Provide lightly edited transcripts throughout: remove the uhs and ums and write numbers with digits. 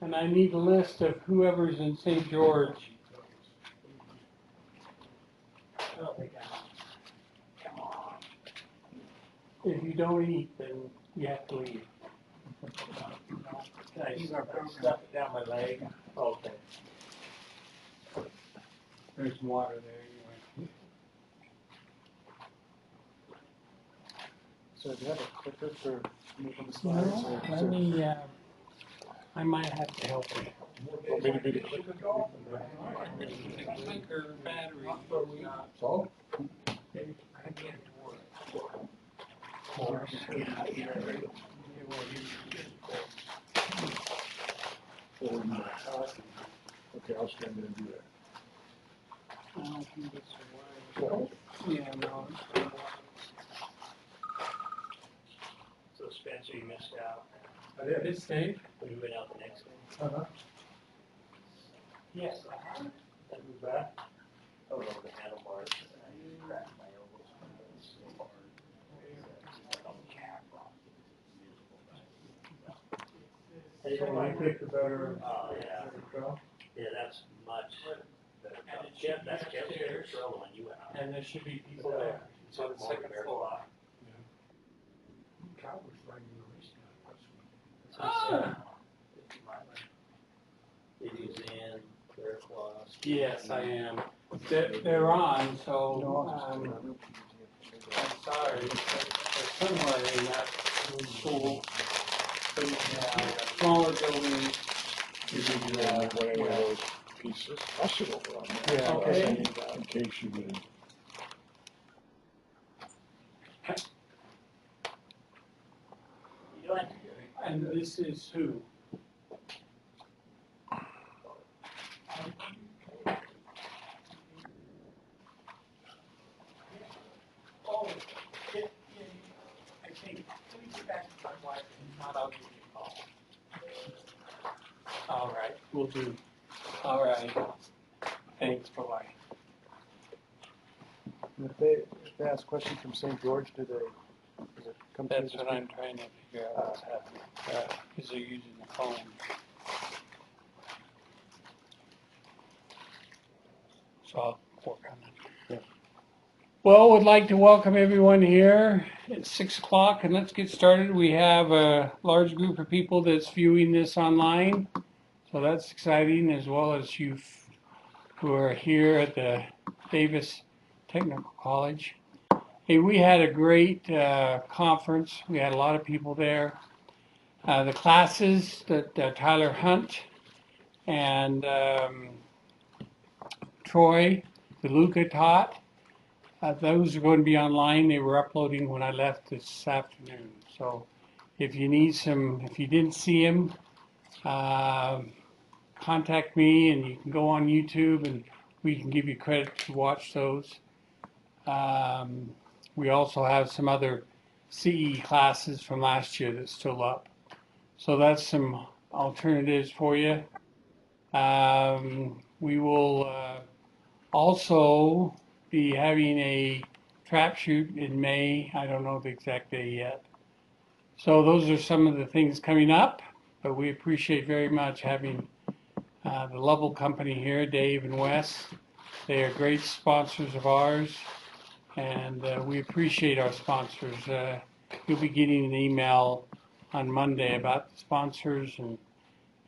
And I need a list of whoever's in St. George. Come on. If you don't eat, then you have to leave. I stuff it down my leg. Okay. There's some water there anyway. So do you have a clicker for moving the slides? No, let me, I might have to help you. Or maybe the clicker? Clicker, battery. So? I can't work. Okay, I'll stand there and do that. I can get some wires. Yeah, no. So Spencer, you missed out. This day? When you went out the next day? Uh-huh. Yes. That move back? Oh, no, the handlebars. I cracked my elbows. So hard. I picked the better. Oh, yeah. Yeah, that's much better. Jeff, that's Jeff's favorite trail when you went out. And there should be people there. It's on the second floor. Did in, clear floss. Yes, I am. They're on, so, I'm sorry. They're somewhere in that school. Smaller building. You need to have one of those pieces. I'll sit over on that. Yeah, okay. In case you didn't. You doing? And this is who? Oh, yeah, I think, let me get back to my wife, and not I'll give you a call. All right, will do. All right. Thanks, bye-bye. If they ask questions from St. George, does it come to you? That's what I'm trying to figure out what's happening, because they're using the phone. So I'll work on it. Yeah. Well, would like to welcome everyone here. It's 6 o'clock and let's get started. We have a large group of people that's viewing this online. So that's exciting, as well as you who are here at the Davis Technical College. Hey, we had a great conference. We had a lot of people there. The classes that Tyler Hunt and Troy DeLuca taught, those are going to be online. They were uploading when I left this afternoon. So if you need some, if you didn't see them, contact me and you can go on YouTube and we can give you credit to watch those. We also have some other CE classes from last year that's still up. So that's some alternatives for you. We will also be having a trap shoot in May. I don't know the exact day yet. So those are some of the things coming up, but we appreciate very much having the Lovell Company here, Dave and Wes. They are great sponsors of ours, and we appreciate our sponsors. You'll be getting an email on Monday about the sponsors,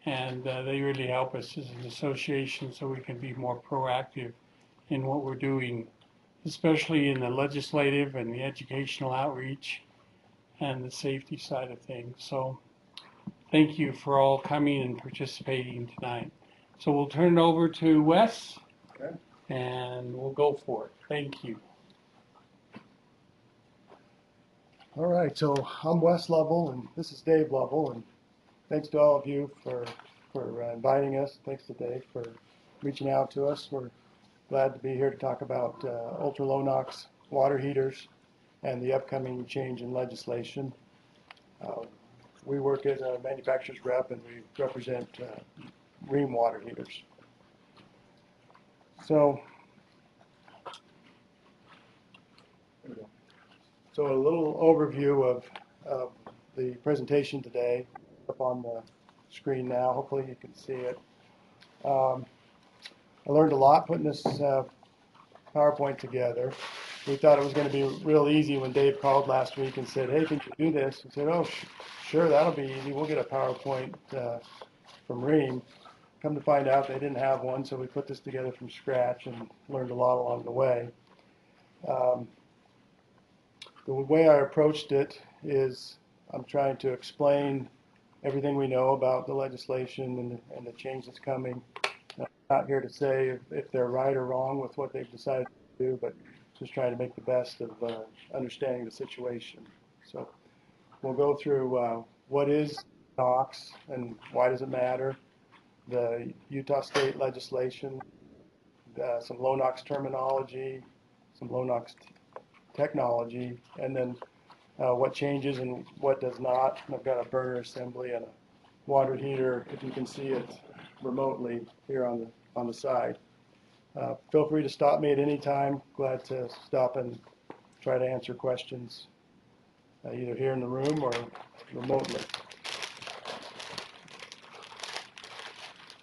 and they really help us as an association so we can be more proactive in what we're doing, especially in the legislative and the educational outreach and the safety side of things. So thank you for all coming and participating tonight. So we'll turn it over to Wes, Okay. and we'll go for it. Thank you. All right, so I'm Wes Lovell, and this is Dave Lovell, and thanks to all of you for inviting us. Thanks to Dave for reaching out to us. We're glad to be here to talk about ultra low NOx water heaters and the upcoming change in legislation. We work as a manufacturer's rep, and we represent Ream water heaters. So, there we go. So a little overview of the presentation today up on screen now. Hopefully you can see it. I learned a lot putting this PowerPoint together. We thought it was going to be real easy when Dave called last week and said, hey, can you do this? We said, oh, sure, that'll be easy. We'll get a PowerPoint from Ream. Come to find out they didn't have one, so we put this together from scratch and learned a lot along the way. The way I approached it is I'm trying to explain everything we know about the legislation and the change that's coming. I'm not here to say if they're right or wrong with what they've decided to do, but just trying to make the best of understanding the situation. So we'll go through what is NOx and why does it matter, the Utah state legislation, some low NOx terminology, some low NOx technology, and then what changes and what does not. And I've got a burner assembly and a water heater, if you can see it remotely here on the side. Feel free to stop me at any time. Glad to stop and try to answer questions either here in the room or remotely.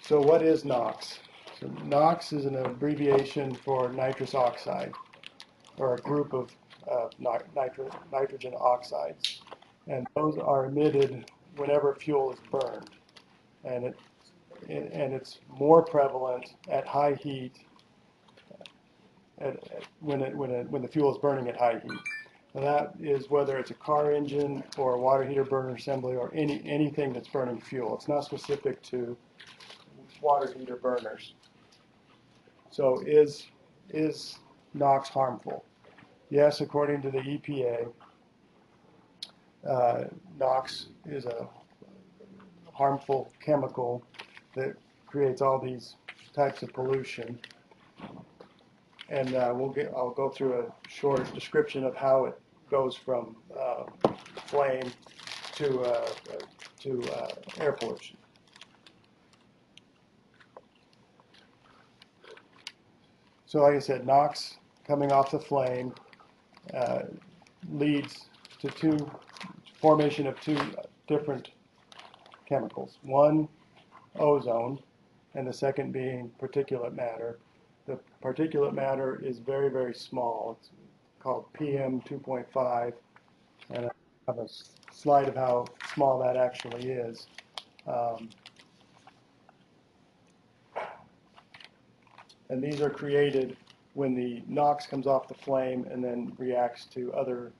So what is NOx? So NOx is an abbreviation for nitrous oxide, or a group of nitrogen oxides. And those are emitted whenever fuel is burned. And it's more prevalent at high heat when the fuel is burning at high heat. And that is whether it's a car engine or a water heater burner assembly or anything that's burning fuel. It's not specific to water heater burners. So is NOx harmful? Yes, according to the EPA, NOx is a harmful chemical that creates all these types of pollution. And I'll go through a short description of how it goes from flame to air pollution. So like I said, NOx coming off the flame leads to formation of two different chemicals. One, ozone, and the second being particulate matter. The particulate matter is very, very small. It's called PM 2.5, and I have a slide of how small that actually is. And these are created when the NOx comes off the flame and then reacts to other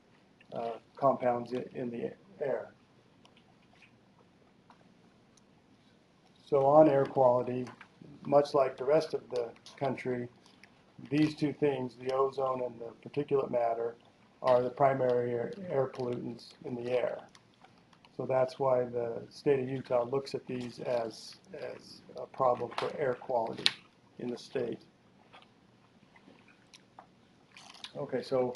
compounds in the air. So on air quality, much like the rest of the country, these two things, the ozone and the particulate matter, are the primary air pollutants in the air. So that's why the state of Utah looks at these as a problem for air quality in the state. Okay, so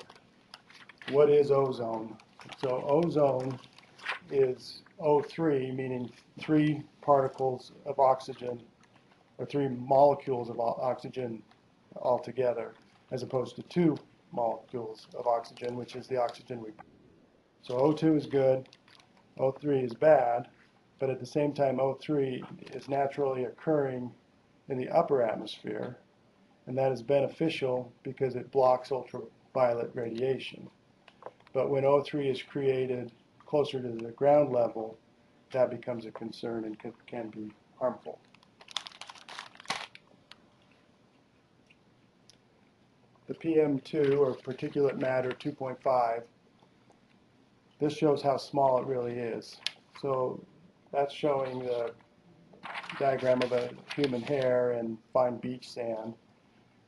what is ozone? So ozone is O3, meaning 3 particles of oxygen, or 3 molecules of oxygen altogether, as opposed to 2 molecules of oxygen, which is the oxygen we breathe. So O2 is good, O3 is bad, but at the same time O3 is naturally occurring in the upper atmosphere, and that is beneficial because it blocks ultraviolet radiation. But when O3 is created closer to the ground level, that becomes a concern and can be harmful. The PM2, or particulate matter 2.5, this shows how small it really is. So that's showing the diagram of a human hair and fine beach sand.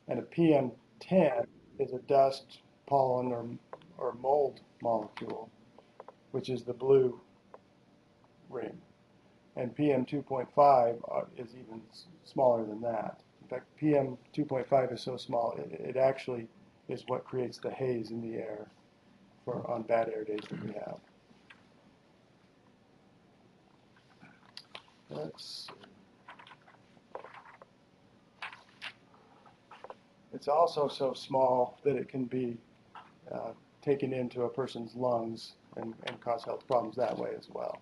And a PM10 is a dust, pollen, or mold molecule, which is the blue ring. And PM 2.5 is even smaller than that. In fact, PM 2.5 is so small, it actually is what creates the haze in the air on bad air days that we have. It's also so small that it can be taken into a person's lungs and cause health problems that way as well.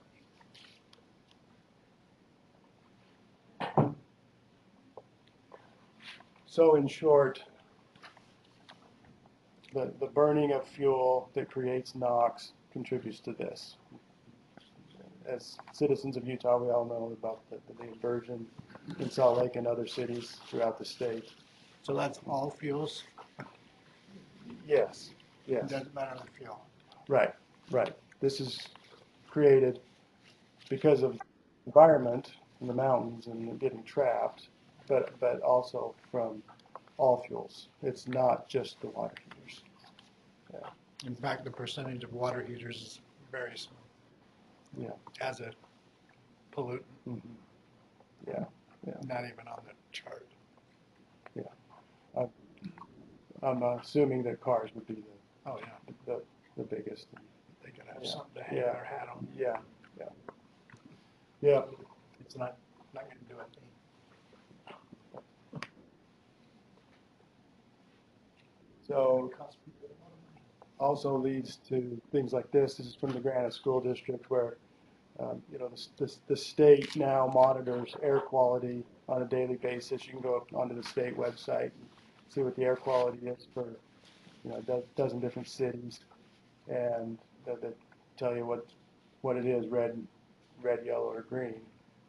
So in short, the burning of fuel that creates NOx contributes to this. As citizens of Utah, we all know about the inversion in Salt Lake and other cities throughout the state. So that's all fuels? Yes, It yes, doesn't matter the fuel. right, right. This is created because of environment in the mountains and getting trapped, but also from all fuels. It's not just the water heaters. In fact, the percentage of water heaters is very small Yeah. as a pollutant, Mhm. Yeah. not even on the chart. I'm assuming that cars would be Oh, yeah, the biggest. they could have Yeah. something to hang Yeah. their hat on. Yeah. Yeah. It's not gonna do a thing. So also leads to things like this. This is from the Granite School District where, the state now monitors air quality on a daily basis. You can go onto the state website and see what the air quality is for, a dozen different cities. And that tell you what it is, red, yellow, or green.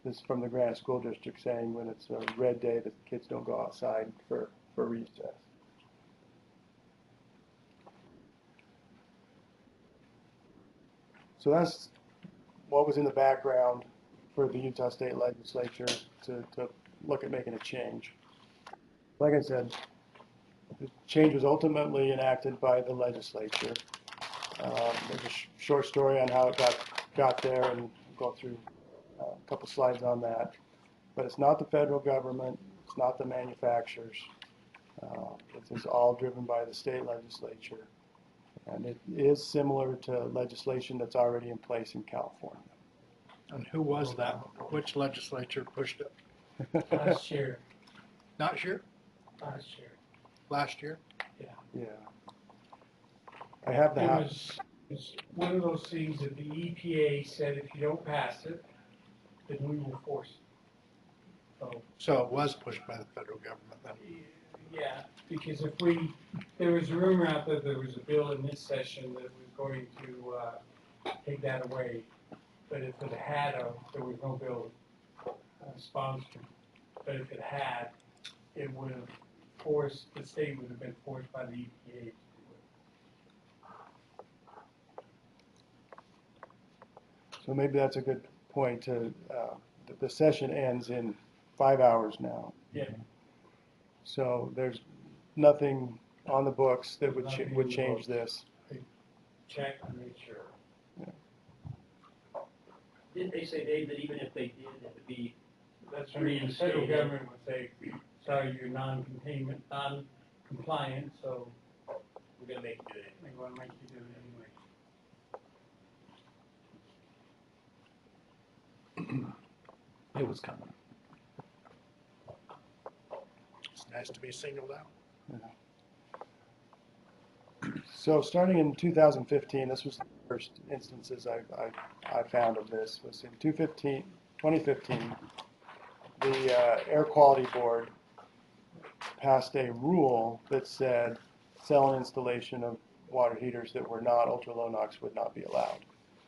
This is from the Granite School District saying when it's a red day, the kids don't go outside for recess. So that's what was in the background for the Utah State Legislature to look at making a change. Like I said, the change was ultimately enacted by the legislature. There's a short story on how it got there, and we'll go through a couple slides on that. But it's not the federal government, it's not the manufacturers. This is all driven by the state legislature. And it is similar to legislation that's already in place in California. And who was that? Which legislature pushed it? Last year, Not sure, last year. last year? Yeah. I have the It house. was one of those things that the EPA said if you don't pass it, then we will force it. So, So it was pushed by the federal government then. yeah, because there was a rumor out there was a bill in this session that was going to take that away. But if it had, there was no bill sponsored. But if it had, it would have the state would have been forced by the EPA to do it. So maybe that's a good point to, the session ends in 5 hours now. Yeah. So there's nothing on the books that would Nothing would on the change books. this. Check and make sure. Didn't they say, Dave, that even if they did, it would be That's where the federal government would say, sorry, you're non-containment, non-compliant, so we're gonna make you do it? they want to make you do it anyway. It was coming. It's nice to be singled out. So starting in 2015, this was the first instances I found of this, was in 2015, the Air Quality Board passed a rule that said sale and installation of water heaters that were not ultra-low NOx would not be allowed.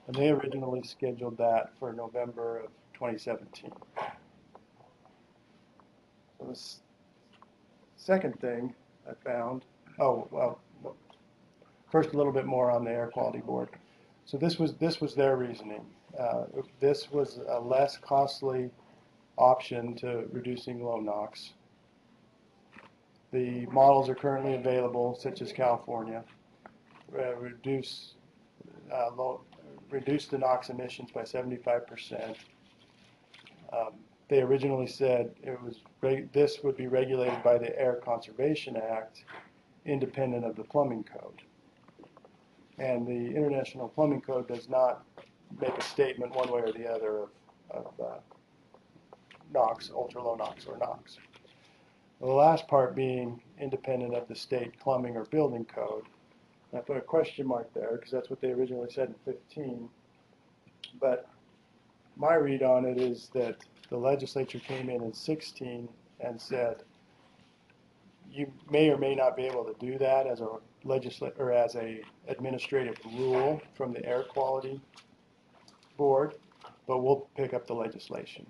And they originally scheduled that for November of 2017. So the second thing I found, first a little bit more on the Air Quality Board. So this was their reasoning. This was a less costly option to reducing low NOx. The models are currently available, such as California, reduce the NOx emissions by 75%. They originally said this would be regulated by the Air Conservation Act, independent of the plumbing code. And the International Plumbing Code does not make a statement one way or the other of NOx, ultra-low NOx, or NOx. The last part being independent of the state plumbing or building code. I put a question mark there because that's what they originally said in 15. But my read on it is that the legislature came in 16 and said you may or may not be able to do that as a or as a administrative rule from the Air Quality Board, but we'll pick up the legislation.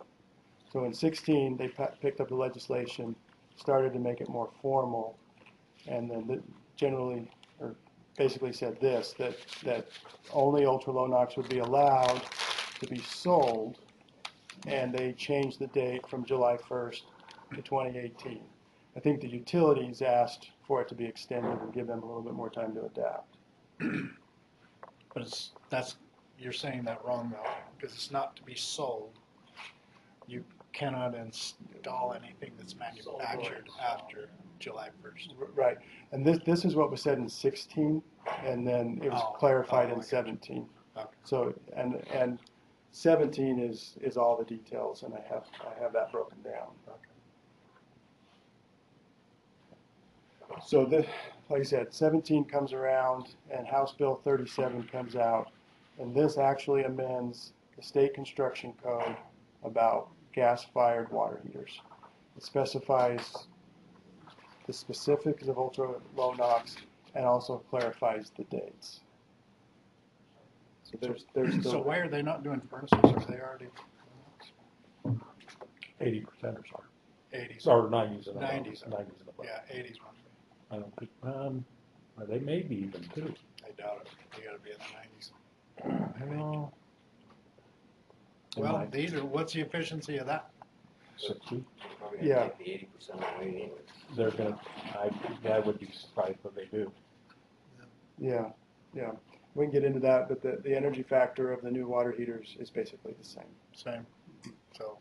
So in 16, they picked up the legislation, started to make it more formal, and then generally, or basically said this, that only ultra low NOx would be allowed to be sold, and they changed the date from July 1st to 2018. I think the utilities asked for it to be extended and give them a little bit more time to adapt. But you're saying that wrong though, because it's not to be sold. You cannot install anything that's manufactured after July 1st. Right, and this is what was said in 16, and then it was clarified in 17. Okay. So, and 17 is all the details, and I have that broken down. So like I said, 17 comes around, and House Bill 37 comes out, and this actually amends the state construction code about gas-fired water heaters. It specifies the specifics of ultra low NOx and also clarifies the dates. So there's So why are they not doing furnaces? Are they already 80% or so. 80s? Or 90s and above. 90s. 90s and above. Yeah, 80s one. I don't think, or they may be even too. I doubt it. They got to be in the 90s. Well, in Well, my what's the efficiency of that? 60, Yeah. The 80% away. they're gonna, I would be surprised if they do. Yeah, we can get into that, but the energy factor of the new water heaters is basically the same. Same.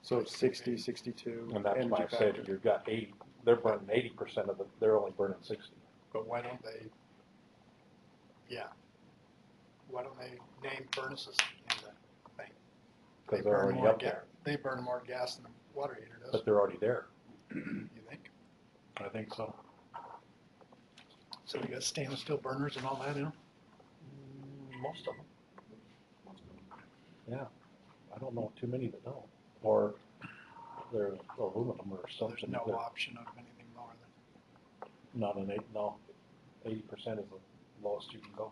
So 60, 62 And that's energy why I factor. said you've got 80, they're burning 80% of it, they're only burning 60. But why don't they, why don't they name furnaces in the thing? Because they're already up there. They burn more gas than a water heater does. But they're already there. You think? I think so. So you got stainless steel burners and all that in them? Most of them. Yeah. I don't know too many that don't. Or they're aluminum or There's something. no that- option of anything lower than. Not an 8, no. 80% is the lowest you can go.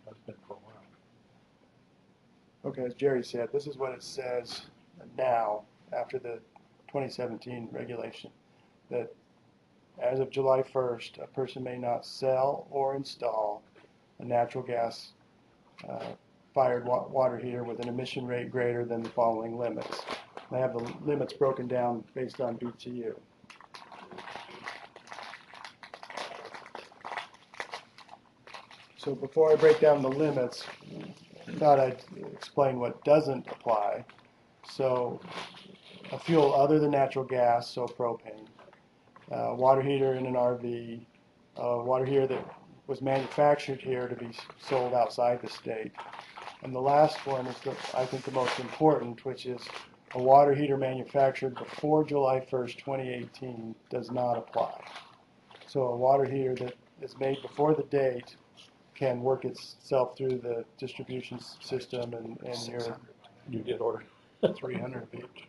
That's been for a while. Okay, as Jerry said, this is what it says now, after the 2017 regulation, that as of July 1st, a person may not sell or install a natural gas fired water heater with an emission rate greater than the following limits. I have the limits broken down based on BTU. So before I break down the limits, I thought I'd explain what doesn't apply. So a fuel other than natural gas, so propane, water heater in an RV, water heater that was manufactured here to be sold outside the state. And the last one is, I think, the most important, which is a water heater manufactured before July 1st, 2018 does not apply. So a water heater that is made before the date can work itself through the distribution system and your 600, You did order. 300 each.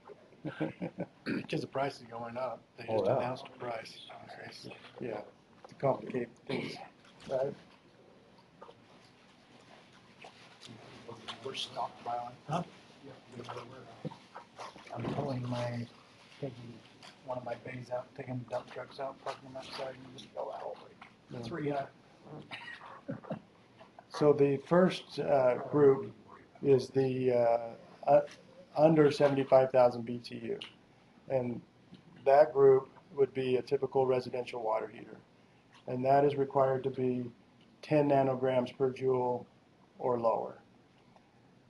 Because the price is going up. They Oh, just yeah. announced a price increase. Yeah, to complicate things, right? We're stockpiling. Huh? I'm pulling taking one of my bays out, taking the dump trucks out, parking them outside, and just go out. Yeah. 300. So the first group is the under 75,000 BTU. And that group would be a typical residential water heater. And that is required to be 10 nanograms per joule or lower.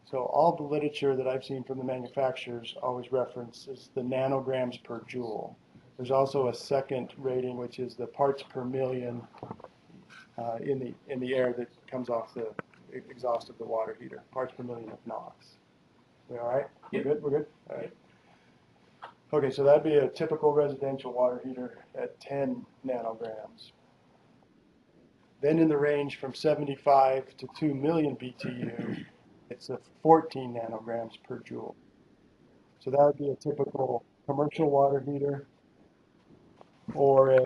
So all the literature that I've seen from the manufacturers always references the nanograms per joule. There's also a second rating, which is the parts per million in the air that comes off the exhaust of the water heater, parts per million of NOx. We all right? We're good? We're good? All right. Okay, so that'd be a typical residential water heater at 10 nanograms. Then in the range from 75 to 2 million BTU, it's a 14 nanograms per joule. So that would be a typical commercial water heater or a,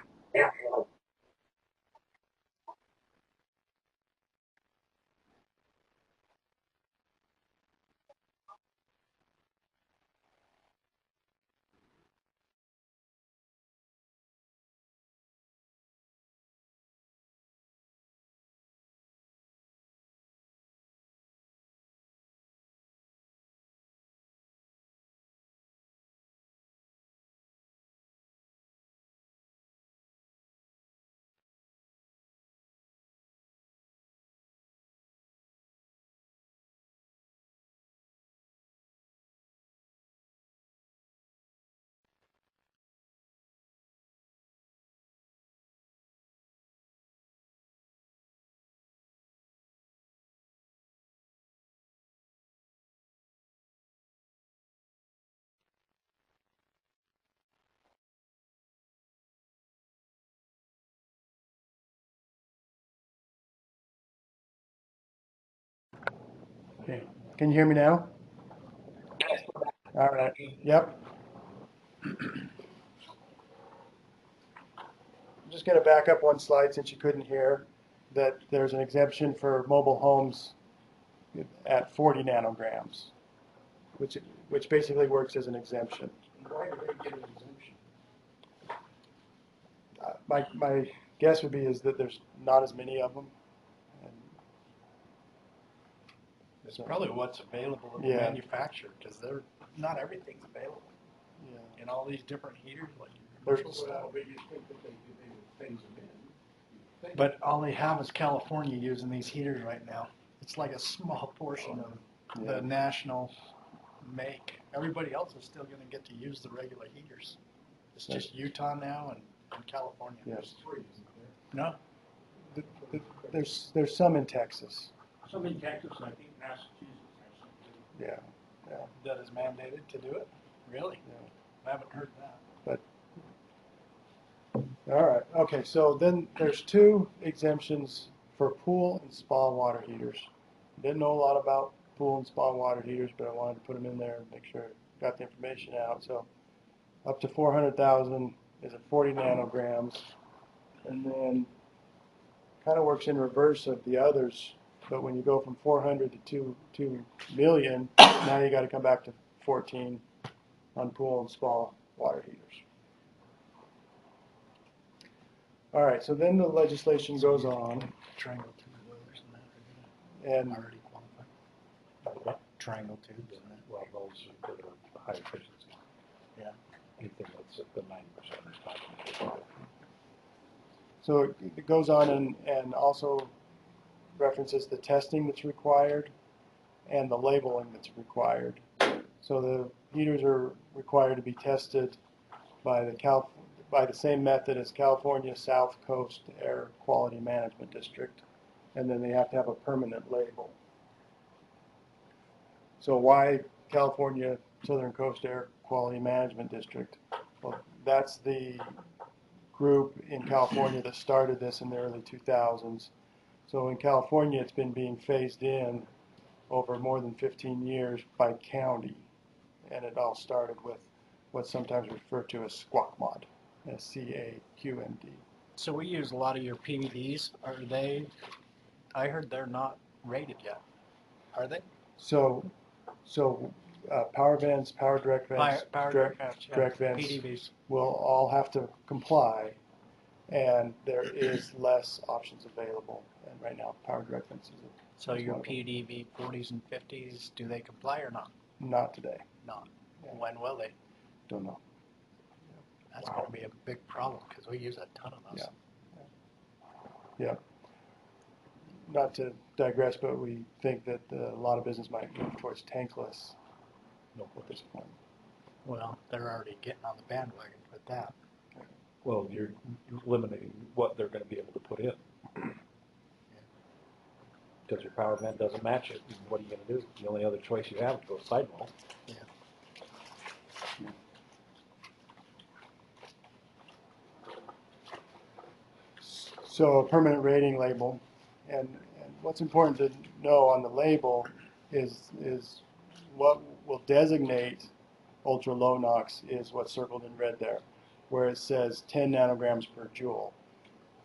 okay. Can you hear me now? All right. Yep. I'm just going to back up one slide since you couldn't hear that there's an exemption for mobile homes at 40 nanograms, which basically works as an exemption. Why do they get an exemption? My guess would be is that there's not as many of them. And It's probably what's available in the Yeah. manufacturer, because they're, not everything's available yeah, in all these different heaters, like There's- commercial stuff. Well, but you think that they would phase them in. You'd think. But all they have is California using these heaters right now. It's like a small portion of Yeah. the national make. Everybody else is still gonna get to use the regular heaters. It's just Utah now and California. Yeah. There's three, isn't No, there's some in Texas. there? Some in Texas, I think Massachusetts has something. Yeah. that is mandated to do it? Really? Yeah. I haven't heard that. All right. Okay. So then there's two exemptions for pool and spa water heaters. Didn't know a lot about pool and spa water heaters, but I wanted to put them in there and make sure I got the information out. So up to 400,000 is at 40 nanograms, and then kind of works in reverse of the others. But when you go from 400 to 2 million, now you got to come back to 14 on pool and spa water heaters. All right, so then the legislation goes on, Triangle tube boilers and that and are already qualified. Triangle tubes and that. Well, those that are high efficiency. Yeah. Anything that's at the 90% is fine. so it goes on and also references the testing that's required and the labeling that's required. So the heaters are required to be tested by the same method as California South Coast Air Quality Management District, and then they have to have a permanent label. So why California Southern Coast Air Quality Management District? Well, that's the group in California that started this in the early 2000s. So in California, it's been being phased in over more than 15 years by county, and it all started with what's sometimes referred to as SQAQMD, SCAQMD. So we use a lot of your PVDs. Are they, I heard they're not rated yet. Are they? So power vents, power direct vents, Power direct vents PDVs. will all have to comply, and there is less options available. And right now, power direct vents is So your one of them. PDV 40s and 50s, do they comply or not? Not today. Not. Yeah. When will they? Don't know. That's going to be a big problem because we use a ton of those. Yeah. Not to digress, but we think that a lot of business might move towards tankless No at this point. Well, they're already getting on the bandwagon with that. Well, you're limiting what they're going to be able to put in. Because your power vent doesn't match it, what are you going to do? The only other choice you have is go sidewall. Yeah. So a permanent rating label, and what's important to know on the label is what will designate ultra low NOx is what's circled in red there, where it says 10 nanograms per joule.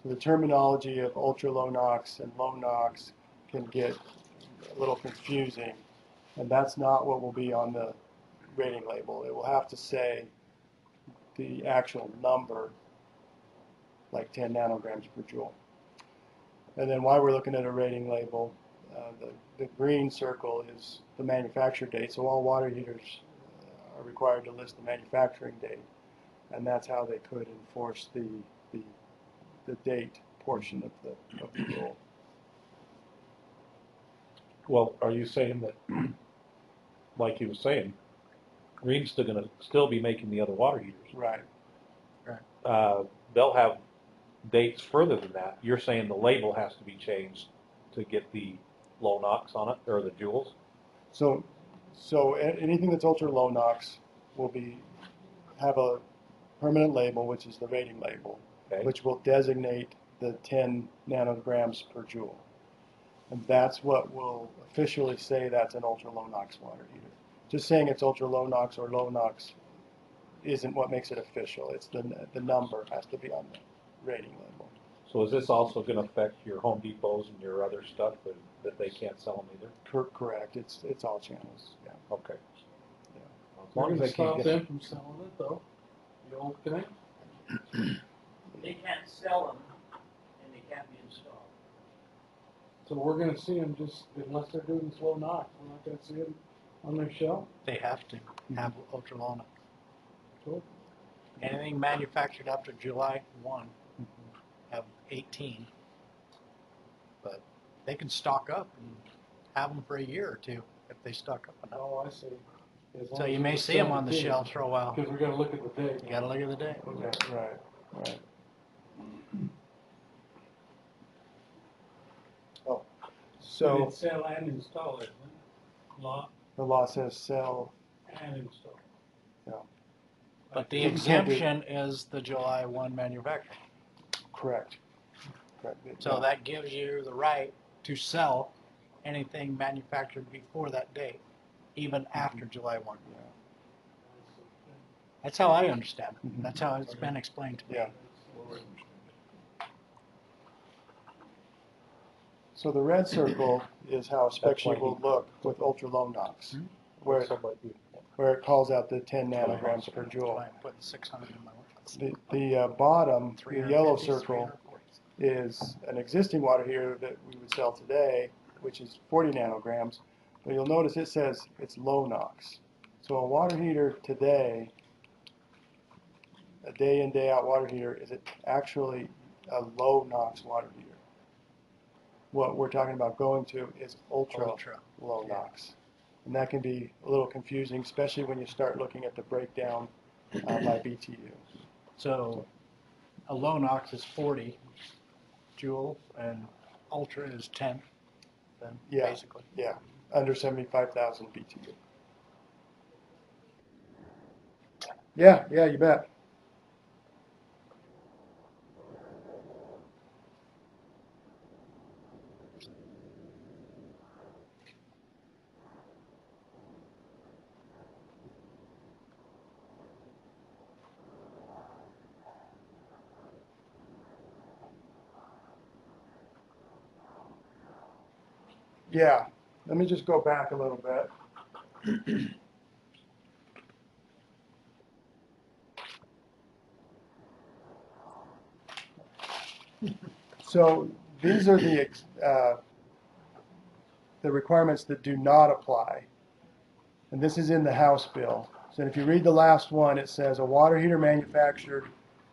So the terminology of ultra low NOx and low NOx can get a little confusing, and that's not what will be on the rating label. It will have to say the actual number, like 10 nanograms per joule. And then why we're looking at a rating label, the green circle is the manufacture date, so all water heaters are required to list the manufacturing date, and that's how they could enforce the date portion of the rule. Well, are you saying that, like you were saying, Green's still be making the other water heaters? Right. They'll have dates further than that. You're saying the label has to be changed to get the low NOx on it, or the joules? So anything that's ultra low NOx will have a permanent label, which is the rating label, Okay. which will designate the 10 nanograms per joule. And that's what will officially say that's an ultra low NOx water heater. Just saying it's ultra low NOx or low NOx isn't what makes it official. It's the number has to be on the rating label. So is this also going to affect your Home Depots and your other stuff that they can't sell them either? Correct. It's all channels. Yeah. Okay. Yeah. As long as they can't Stop get them from selling it though. You okay? They can't sell them, and they can't be installed. So we're gonna see them just, unless they're doing slow knock, we're not gonna see them on their shelf? They have to have ultra low NOx. Cool. Anything manufactured after July 1 have 18. But they can stock up and have them for a year or two if they stock up enough. Oh, I see. As long So as you may it's see them on the 17, shelves for a while. Because we gotta look at the date. You gotta look at the day. Okay. Right. Oh, so It's sell and install, isn't it? Law the law says sell. and install. But the You can't do- exemption is the July 1 manufacturing. Correct. So that gives you the right to sell anything manufactured before that date, even after July 1. Yeah. That's how I understand it. Mhm. That's how it's been explained to me. Yeah. So the red circle is how a spec That's why sheet will look with ultra low NOx, Mhm. where it calls out the 10 That's nanograms per That's joule. why I put 600 in my one. The bottom, the yellow 350, circle, 340. is an existing water heater that we would sell today, which is 40 nanograms. But you'll notice it says it's low NOx. So a water heater today, a day in, day out water heater, is it actually a low NOx water heater? What we're talking about going to is ultra low NOx. And that can be a little confusing, especially when you start looking at the breakdown by BTU. So a low NOx is 40 joules and ultra is 10, then Yeah. basically. Yeah, under 75,000 BTU. Yeah, you bet. Yeah, let me just go back a little bit. So these are the requirements that do not apply. And this is in the House bill. So if you read the last one, it says a water heater manufactured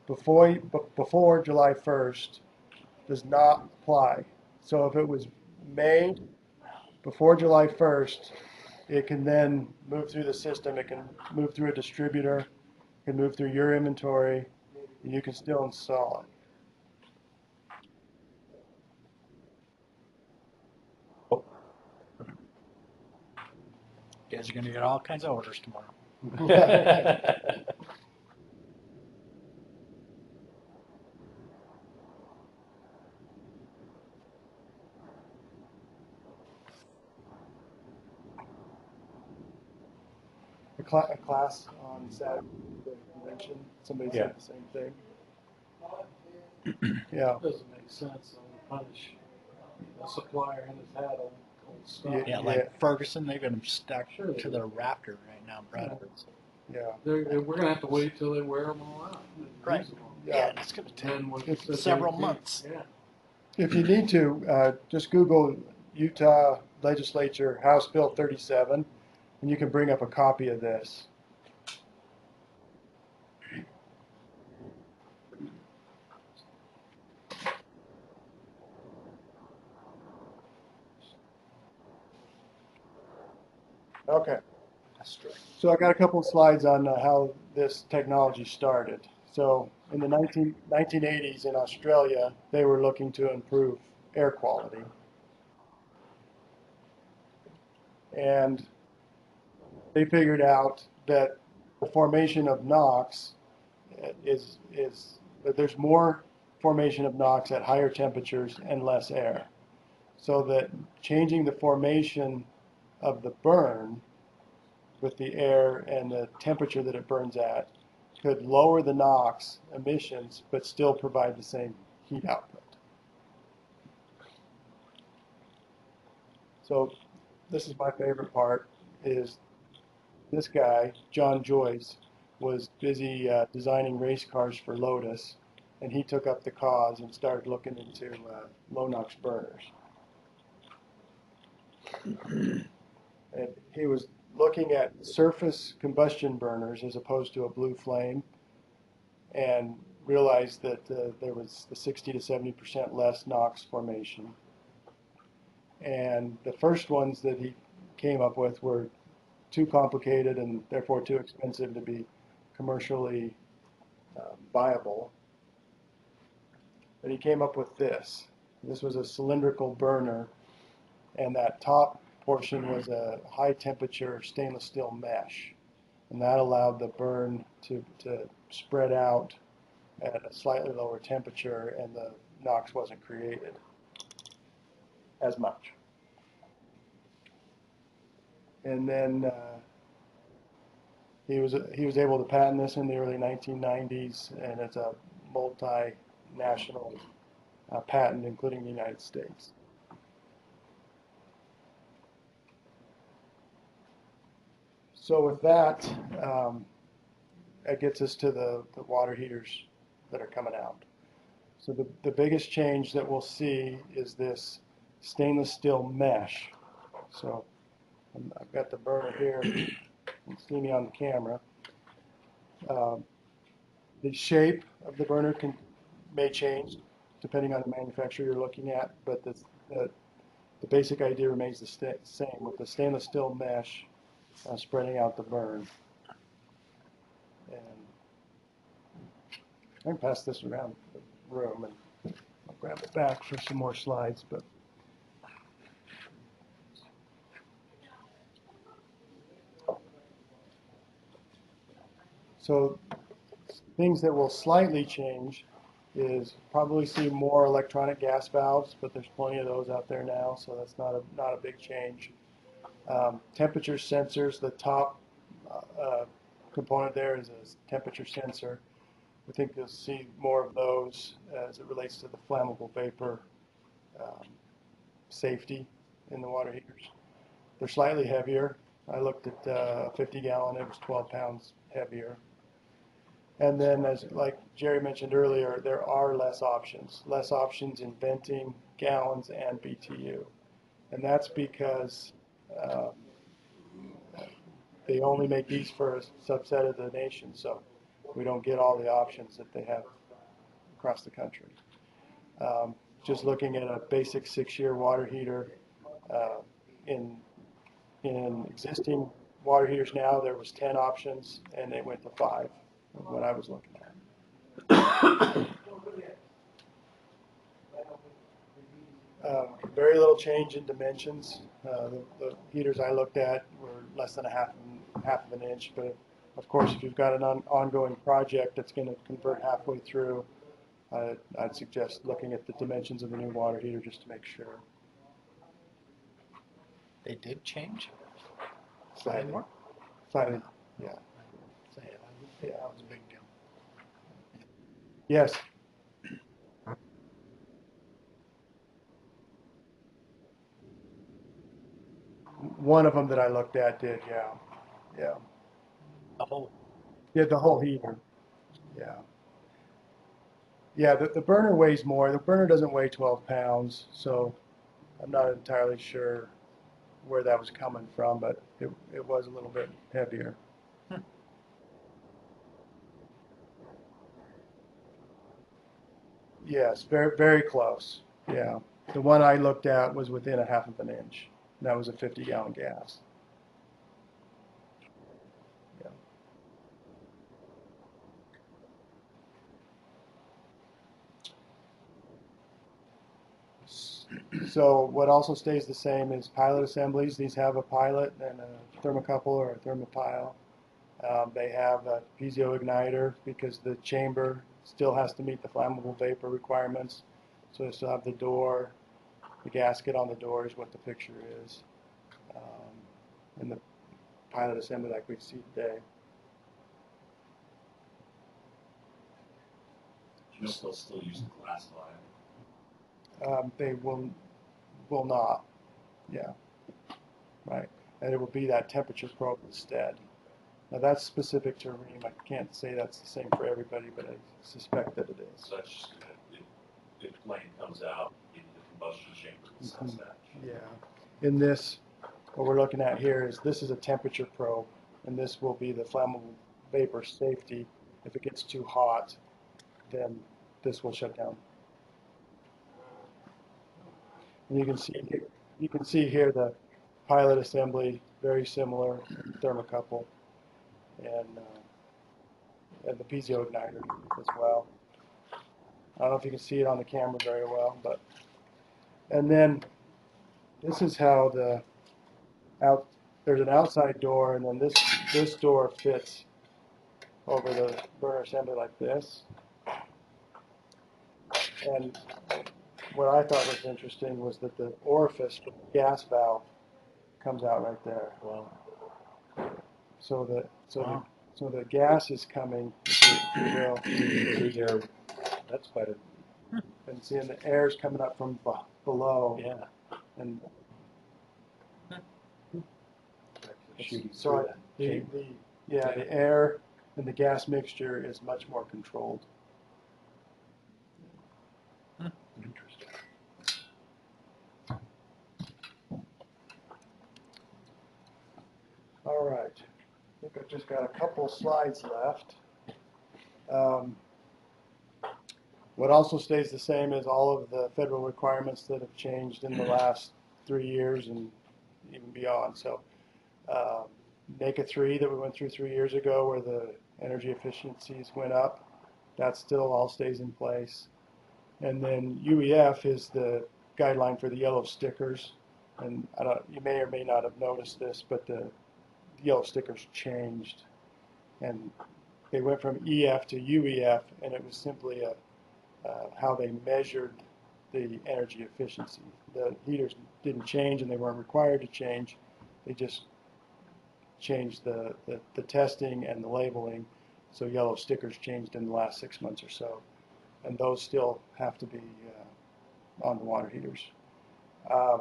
before July 1st does not apply. So if it was made before July 1st, it can then move through the system. It can move through a distributor, it can move through your inventory, and you can still install it. You guys are going to get all kinds of orders tomorrow. a class on Saturday, the convention. Somebody Yeah. said the same thing. Yeah. Doesn't make sense, so we punish a supplier and has had old stuff. Yeah. Yeah, like Ferguson, they've got them stuck Sure they to do. their Raptor right now, Bradford's. Yeah. We're gonna have to wait till they wear them all out. and Right. use them all. Yeah, and it's going to Then take what you said, several they- months. Yeah. If you need to, just Google Utah Legislature House Bill 37, and you can bring up a copy of this. Okay. So I got a couple of slides on how this technology started. So in the 1980s in Australia, they were looking to improve air quality. And they figured out that the formation of NOx that there's more formation of NOx at higher temperatures and less air. So that changing the formation of the burn with the air and the temperature that it burns at could lower the NOx emissions but still provide the same heat output. So this is my favorite part, is this guy, John Joyce, was busy designing race cars for Lotus, and he took up the cause and started looking into low NOx burners. And he was looking at surface combustion burners as opposed to a blue flame, and realized that there was the 60 to 70% less NOx formation. And the first ones that he came up with were too complicated and therefore too expensive to be commercially viable. But he came up with this. This was a cylindrical burner, and that top portion was a high temperature stainless steel mesh. And that allowed the burn to spread out at a slightly lower temperature, and the NOx wasn't created as much. And then he was able to patent this in the early 1990s, and it's a multinational patent, including the United States. So with that, that gets us to the water heaters that are coming out. So the biggest change that we'll see is this stainless steel mesh. So I've got the burner here. You can see me on the camera. The shape of the burner may change depending on the manufacturer you're looking at, but the basic idea remains the same, with the stainless steel mesh spreading out the burn. And I can pass this around the room, and I'll grab it back for some more slides. But so things that will slightly change is probably see more electronic gas valves, but there's plenty of those out there now, so that's not a big change. Temperature sensors, the top component there is a temperature sensor. I think you'll see more of those as it relates to the flammable vapor safety in the water heaters. They're slightly heavier. I looked at a 50-gallon, it was 12 pounds heavier. And then, as like Jerry mentioned earlier, there are less options in venting, gallons, and BTU. And that's because they only make these for a subset of the nation, so we don't get all the options that they have across the country. Just looking at a basic 6-year water heater, in existing water heaters now, there was 10 options, and they went to 5 when I was looking at it. Very little change in dimensions. The heaters I looked at were less than half of an inch, but of course, if you've got an ongoing project that's going to convert halfway through, I'd suggest looking at the dimensions of the new water heater just to make sure. They did change? Slightly. Yeah. Say it. I think that was a big deal. Yes. One of them that I looked at did, yeah. Yeah. The whole. Yeah, the whole heater. Yeah. Yeah, the burner weighs more. The burner doesn't weigh 12 pounds, so I'm not entirely sure where that was coming from, but it was a little bit heavier. Yes, very, very close. Yeah. The one I looked at was within a half of an inch. And that was a 50-gallon gas. Yeah. So what also stays the same is pilot assemblies. These have a pilot and a thermocouple or a thermopile. They have a piezo igniter because the chamber still has to meet the flammable vapor requirements. So they still have the door, the gasket on the door is what the picture is. And the pilot assembly like we see today. You'll still use the glass vial. They will not. Yeah, right. And it will be that temperature probe instead. Now that's specific to Rheem. I can't say that's the same for everybody, but I suspect that it is. So that's just if flame comes out in the combustion chamber, it sense that. Yeah. In this, what we're looking at here is this is a temperature probe, and this will be the flammable vapor safety. If it gets too hot, then this will shut down. And you can see here the pilot assembly, very similar thermocouple, and the piezo igniter as well. I don't know if you can see it on the camera very well, but and then this is how there's an outside door, and then this door fits over the burner assembly like this. And what I thought was interesting was that the orifice for the gas valve comes out right there. Well, So Wow. the gas is coming, if you will, through there, that's quite a, and seeing the air is coming up from below, yeah. and Shooting so through that chamber. the air and the gas mixture is much more controlled. Interesting. All right, I think I've just got a couple slides left. Um, What also stays the same is all of the federal requirements that have changed in the last 3 years and even beyond. So NACA 3 that we went through 3 years ago where the energy efficiencies went up, that still all stays in place. And then UEF is the guideline for the yellow stickers. And you may or may not have noticed this, but the yellow stickers changed. And they went from EF to UEF, and it was simply how they measured the energy efficiency. The heaters didn't change, and they weren't required to change. They just changed the testing and the labeling. So yellow stickers changed in the last 6 months or so, and those still have to be on the water heaters. I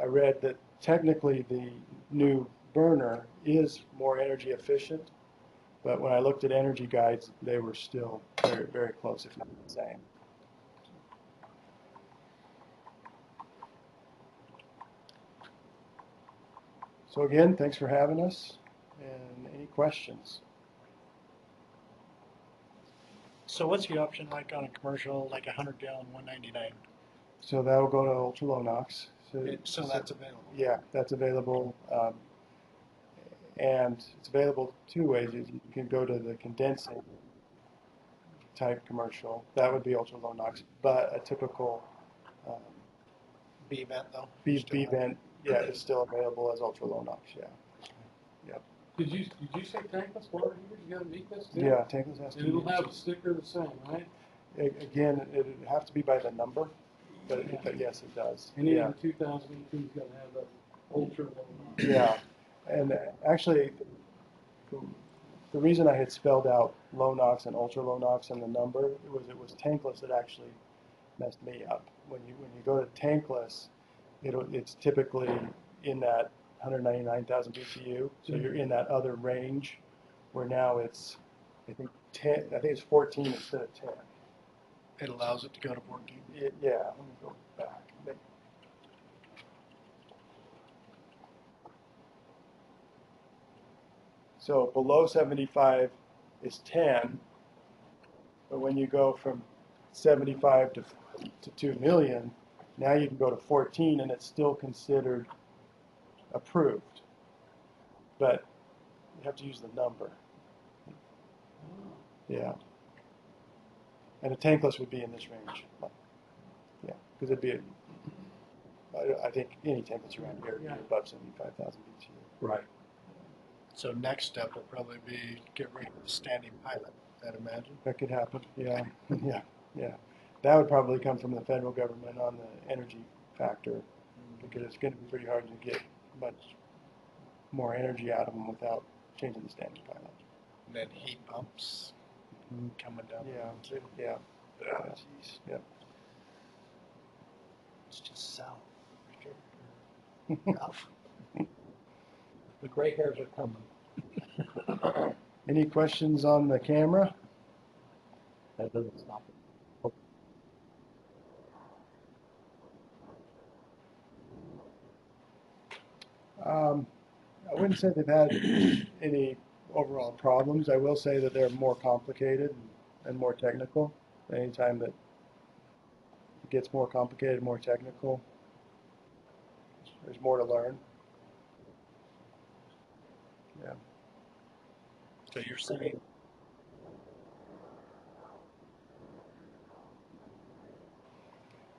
read that technically the new burner is more energy efficient, but when I looked at energy guides, they were still very, very close, if not the same. So again, thanks for having us, and any questions? So what's the option like on a commercial, like 100-gallon, 199? So that'll go to ultra low NOx. So that's available. Yeah, that's available, and it's available two ways. You can go to the condensing type commercial. That would be ultra low NOx, but a typical B vent though? B vent, yeah, is still available as ultra low NOx. Yeah. Yep. Did you say tankless water heaters? You got to meet this too? Yeah, tankless has to And be. it'll have a sticker the same, right? Again, it'd have to be by the number, but yes, it does. Any Yeah. of the 2018's got to have the ultra low. Yeah. And actually, the reason I had spelled out low NOx and ultra low NOx in the number, it was tankless that actually messed me up. When you go to tankless, it's typically in that 199,000 BTU, so you're in that other range, where now it's, I think it's 14 instead of 10. It allows it to go to 14. Yeah, let me go back. So below 75 is 10, but when you go from 75 to 2 million, now you can go to 14 and it's still considered approved. But you have to use the number. Yeah. And a tankless would be in this range. Yeah, because it'd be, I think any tankless around here would be above 75,000 BTU. Right. So next step will probably be get rid of the standing pilot, I'd imagine. That could happen, yeah, yeah. That would probably come from the federal government on the energy factor, because it's going to be pretty hard to get much more energy out of them without changing the standing pilot. And then heat pumps coming down. Yeah. Yeah. It's just south. The gray hairs are coming. Any questions on the camera? That doesn't stop it. I wouldn't say they've had any overall problems. I will say that they're more complicated and more technical. Anytime that it gets more complicated, more technical, there's more to learn. Yeah. So you're saying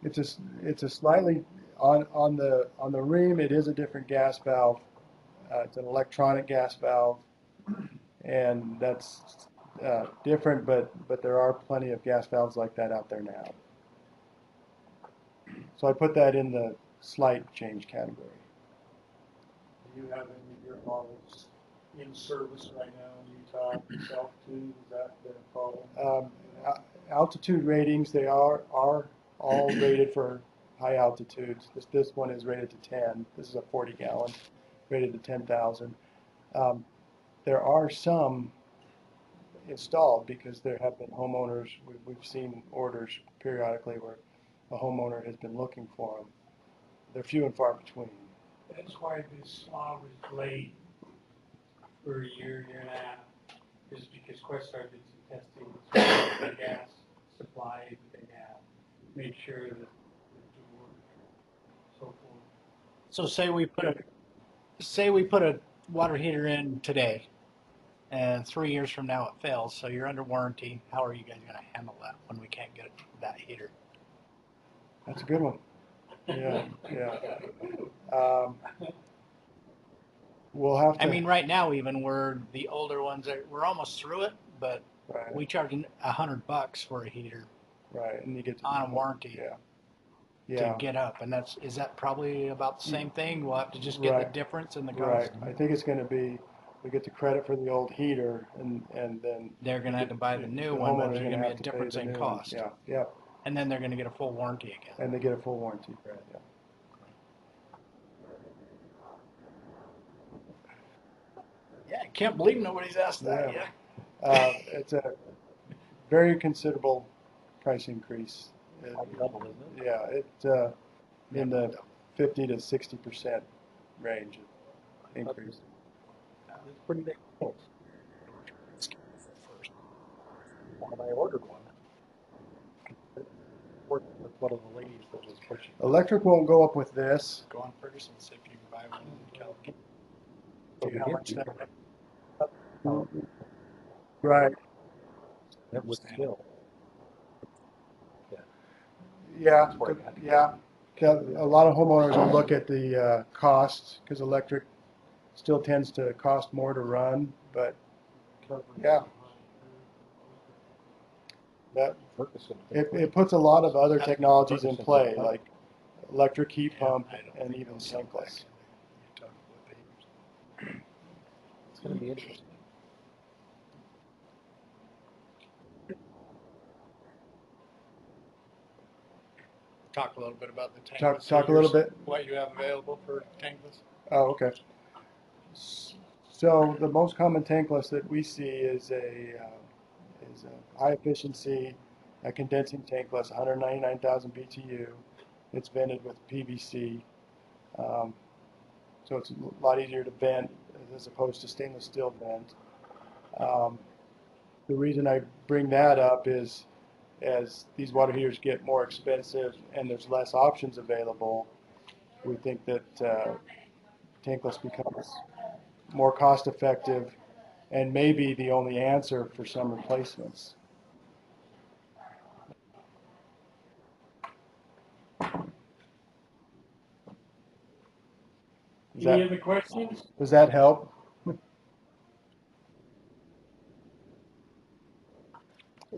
It's a slightly on the ream. It is a different gas valve. It's an electronic gas valve, and that's different. But there are plenty of gas valves like that out there now. So I put that in the slight change category. Do you have any of your models in service right now in Utah, altitude? Has that been a problem? Altitude ratings, they are all rated for high altitudes. This one is rated to 10. This is a 40-gallon, rated to 10,000. There are some installed because there have been homeowners, we've seen orders periodically where a homeowner has been looking for them. They're few and far between. That's why this law was delayed for a year and a half, is because Questar did some testing with the gas supply that they have, make sure that it would work, so forth. so say we put a water heater in today, and 3 years from now it fails. So you're under warranty. How are you guys going to handle that when we can't get that heater? That's a good one. Yeah. We'll have to. I mean, right now even we're the older ones. We're almost through it, but Right. we charge $100 for a heater Right, and you get to on a warranty Yeah. to get up, and is that probably about the same thing? We'll have to just get Right. the difference in the Right. cost. I think it's going to be, we get the credit for the old heater, and then They're going to have to buy the new the one, but homeowner's there's going to gonna be a have to pay difference the in new one. cost. Yeah, And then they're going to get a full warranty again. and they get a full warranty. Yeah. Yeah, I can't believe nobody's asked that Yeah. yet. It's a very considerable price increase. Like double, isn't it? Yeah, it's in the 50 to 60% range of increase. It's pretty big. When I ordered one, worked with one of the ladies that was pushing. Electric won't go up with this. Go on Ferguson, see if you can buy one in California. So See how much that Right. It was still. Yeah, That's where it got to yeah. A lot of homeowners will look at the cost, because electric still tends to cost more to run, but yeah. That, Ferguson. it puts a lot of other technologies in play, Ferguson. like electric heat pump I don't and think even they'll sell tankless. back in Utah with the heaters. going to be interesting. Talk a little bit about the Talk tankless a little heaters, bit. what you have available for tankless. Oh, okay. So the most common tankless that we see is a high efficiency condensing tankless, 199,000 BTU. It's vented with PVC, so it's a lot easier to vent as opposed to stainless steel vent. The reason I bring that up is as these water heaters get more expensive and there's less options available, we think that tankless becomes more cost effective and maybe the only answer for some replacements. Any other questions? Does that help?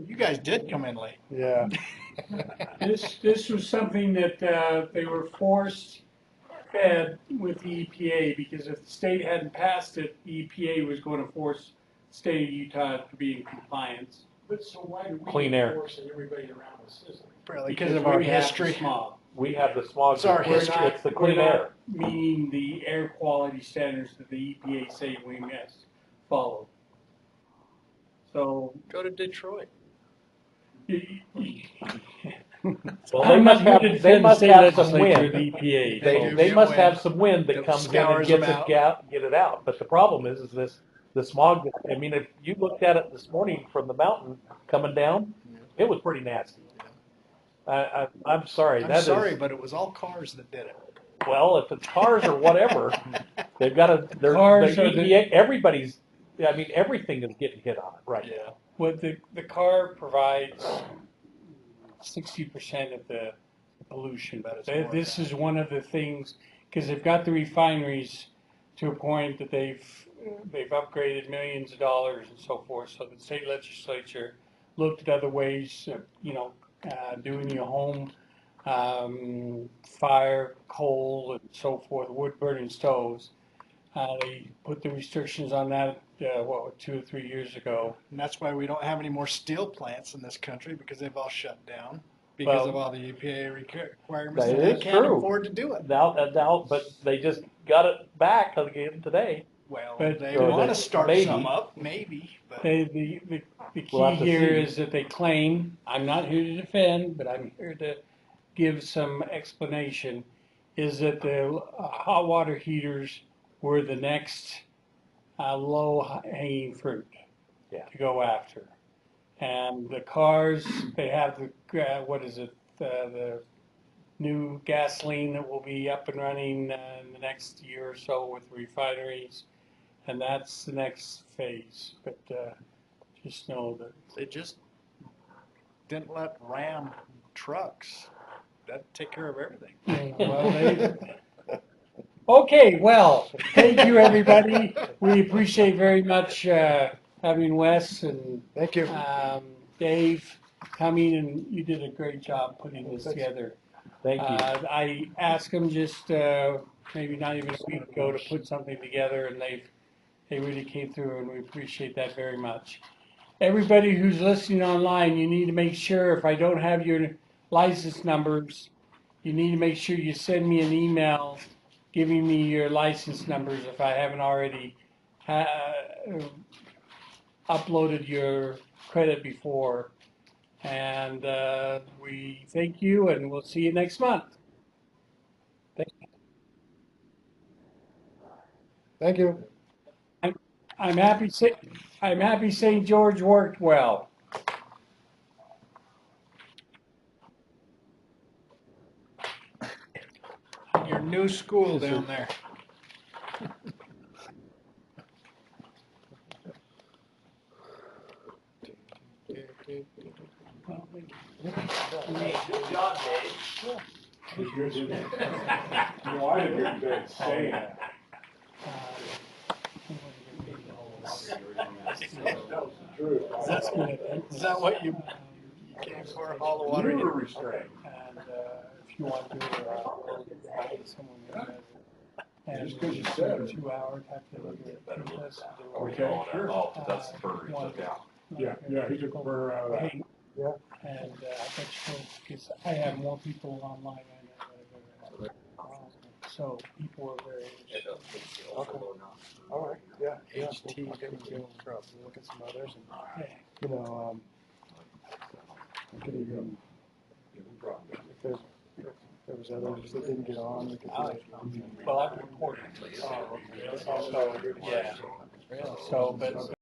You guys did come in late. Yeah. This was something that they were forced fed with the EPA because if the state hadn't passed it, the EPA was going to force the state of Utah to be in compliance. But so why do we Clean air. enforce everybody around the system? Probably because of our we have the history. smog. We have the smog. It's our We're history. not- It's the clean We're not air. meeting the air quality standards that the EPA say we must follow. So Go to Detroit. Well, I'm not here to they defend the must state have some legislature or wind. the EPA. They do They get must wind have some wind that that comes in and scours gets them get it out. But the problem is this, the smog, I mean, if you looked at it this morning from the mountain coming down, it was pretty nasty. I'm sorry. I'm sorry, but it was all cars that did it. Well, if it's cars or whatever, they've got to, the Cars are EPA, everybody's, I mean, everything is getting hit on it right now. What the car provides 60% of the pollution. But it's more This than is one of the things, because they've got the refineries to a point that they've upgraded millions of dollars and so forth. So the state legislature looked at other ways, doing your home fire, coal, and so forth, wood burning stoves. They put the restrictions on that, 2 or 3 years ago. And that's why we don't have any more steel plants in this country because they've all shut down because of all the EPA requirements. That And they is can't true. afford to do it. Now, but they just got it back again today. Well, But- they Or want they- to start maybe. some up, maybe. But The key We'll have to here see. is that they claim, I'm not here to defend, but I'm here to give some explanation, is that the hot water heaters were the next low hanging fruit Yeah. to go after. And the cars, they have the new gasoline that will be up and running in the next year or so with refineries. And that's the next phase. But just know that they just didn't let Ram trucks. That'd take care of everything. Okay, well, thank you, everybody. We appreciate very much having Wes and Thank you. Dave coming, and you did a great job putting this together. Thank you. I asked them just maybe not even a week ago to put something together, and they really came through, and we appreciate that very much. Everybody who's listening online, you need to make sure, if I don't have your license numbers, you need to make sure you send me an email giving me your license numbers if I haven't already uploaded your credit before. And we thank you, and we'll see you next month. Thank you. I'm happy St. George worked well. Your new school down there. Hey, good job, Dave. No, I didn't hear you say that. That was the truth. That's good. Is that what you came for? All the water? You you- were restrained. And if you want to, find someone who has And Just 'cause you said it. 2 hour type thing. Better look at Because, that. Okay, sure. Oh, that's the burger he took out. Yeah, yeah, he took the burr out of that. Yeah. And I bet you, because I have more people online right now than I've ever had. So people are very interested. Okay. All right. Yeah. Yeah. HT We'll look at some others, and Okay. you know, we could even if there was others that didn't get on, we could. Well, I've reported. Oh, okay. So, yeah. So, but